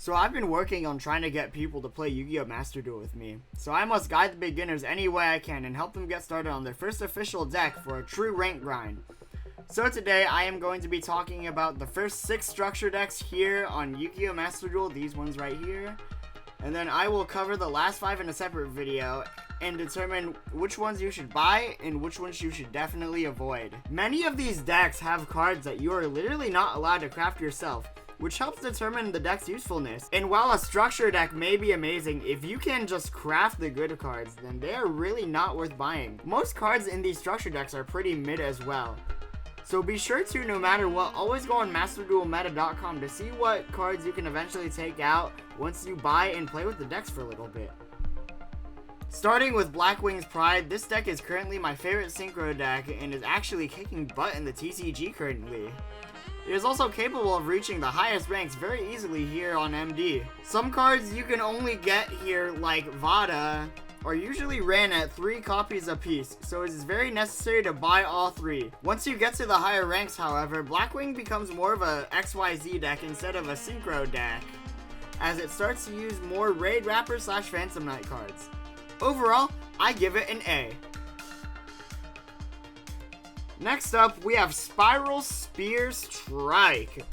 So I've been working on trying to get people to play Yu-Gi-Oh! Master Duel with me. So I must guide the beginners any way I can and help them get started on their first official deck for a true rank grind. So today I am going to be talking about the first 6 structure decks here on Yu-Gi-Oh! Master Duel, these ones right here. And then I will cover the last 5 in a separate video and determine which ones you should buy and which ones you should definitely avoid. Many of these decks have cards that you are literally not allowed to craft yourself, which helps determine the deck's usefulness. And while a structure deck may be amazing, if you can just craft the good cards, then they are really not worth buying. Most cards in these structure decks are pretty mid as well. So be sure to, no matter what, always go on MasterDuelMeta.com to see what cards you can eventually take out once you buy and play with the decks for a little bit. Starting with Blackwing's Pride, this deck is currently my favorite synchro deck and is actually kicking butt in the TCG currently. It is also capable of reaching the highest ranks very easily here on MD. Some cards you can only get here, like Vada, are usually ran at 3 copies apiece, so it is very necessary to buy all 3. Once you get to the higher ranks, however, Blackwing becomes more of a XYZ deck instead of a synchro deck, as it starts to use more Raid Rapper / Phantom Knight cards. Overall, I give it an A. Next up, we have Spiral Spear Strike,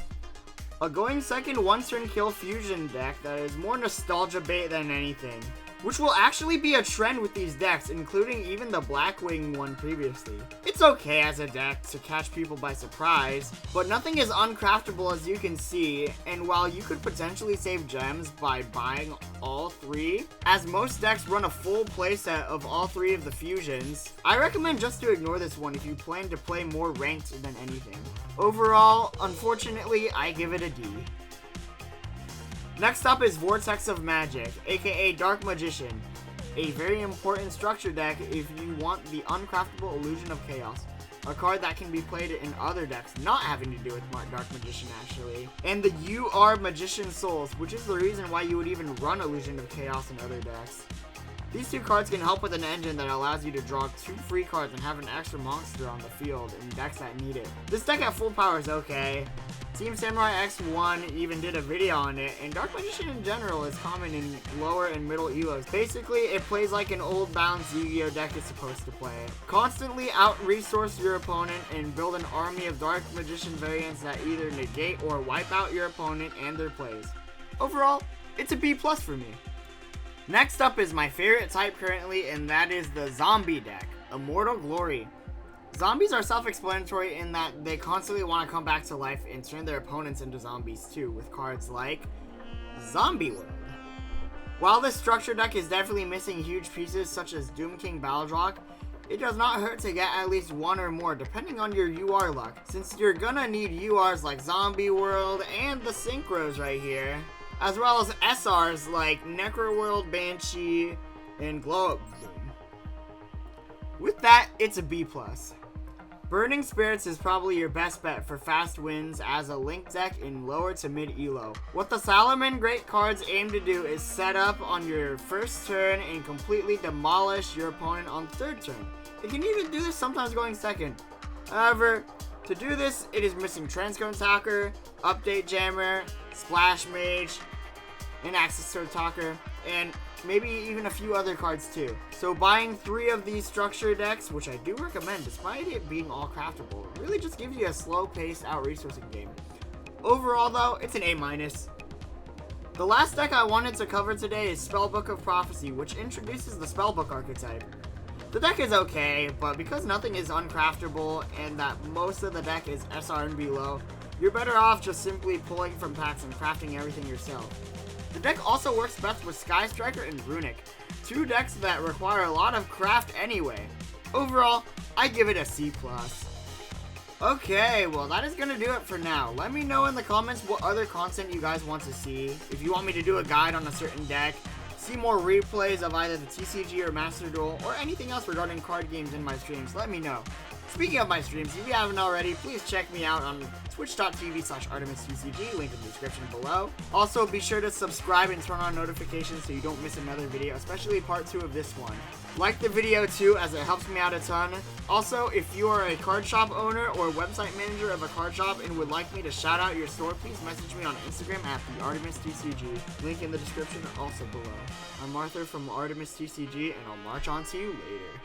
a going second 1-turn kill fusion deck that is more nostalgia bait than anything, which will actually be a trend with these decks, including even the Blackwing one previously. It's okay as a deck to catch people by surprise, but nothing is uncraftable as you can see, and while you could potentially save gems by buying all 3, as most decks run a full playset of all 3 of the fusions, I recommend just to ignore this one if you plan to play more ranked than anything. Overall, unfortunately, I give it a D. Next up is Vortex of Magic, aka Dark Magician, a very important structure deck if you want the uncraftable Illusion of Chaos, a card that can be played in other decks not having to do with Dark Magician actually, and the UR Magician Souls, which is the reason why you would even run Illusion of Chaos in other decks. These 2 cards can help with an engine that allows you to draw 2 free cards and have an extra monster on the field in decks that need it. This deck at full power is okay. Team Samurai X1 even did a video on it, and Dark Magician in general is common in lower and middle elos. Basically, it plays like an old balanced Yu-Gi-Oh! Deck is supposed to play. Constantly out-resource your opponent and build an army of Dark Magician variants that either negate or wipe out your opponent and their plays. Overall, it's a B+ for me. Next up is my favorite type currently, and that is the Zombie deck, Immortal Glory. Zombies are self-explanatory in that they constantly want to come back to life and turn their opponents into zombies too, with cards like Zombie World. While this structure deck is definitely missing huge pieces such as Doom King Balrog, it does not hurt to get at least 1 or more depending on your UR luck, since you're gonna need URs like Zombie World and the Synchros right here, as well as SRs like Necro World, Banshee, and Glow Up Boom. With that, it's a B+. Burning Spirits is probably your best bet for fast wins as a link deck in lower to mid elo. What the Salamangreat cards aim to do is set up on your first turn and completely demolish your opponent on the 3rd turn. It can even do this sometimes going second. However, to do this, it is missing Transcone Talker, Update Jammer, Splash Mage, and Access Sword Talker, and maybe even a few other cards too. So buying 3 of these structure decks, which I do recommend despite it being all craftable, really just gives you a slow-paced out-resourcing game. Overall though, it's an A-. The last deck I wanted to cover today is Spellbook of Prophecy, which introduces the Spellbook archetype. The deck is okay, but because nothing is uncraftable and that most of the deck is SR and below, you're better off just simply pulling from packs and crafting everything yourself. The deck also works best with Sky Striker and Runic, 2 decks that require a lot of craft anyway. Overall, I give it a C+. Okay, well that is gonna do it for now. Let me know in the comments what other content you guys want to see. If you want me to do a guide on a certain deck, see more replays of either the TCG or Master Duel, or anything else regarding card games in my streams, let me know. Speaking of my streams, if you haven't already, please check me out on twitch.tv/artemistcg, link in the description below. Also, be sure to subscribe and turn on notifications so you don't miss another video, especially part 2 of this one. Like the video too, as it helps me out a ton. Also, if you are a card shop owner or website manager of a card shop and would like me to shout out your store, please message me on Instagram at theartemistcg, link in the description also below. I'm Arthur from Artemistcg, and I'll march on to you later.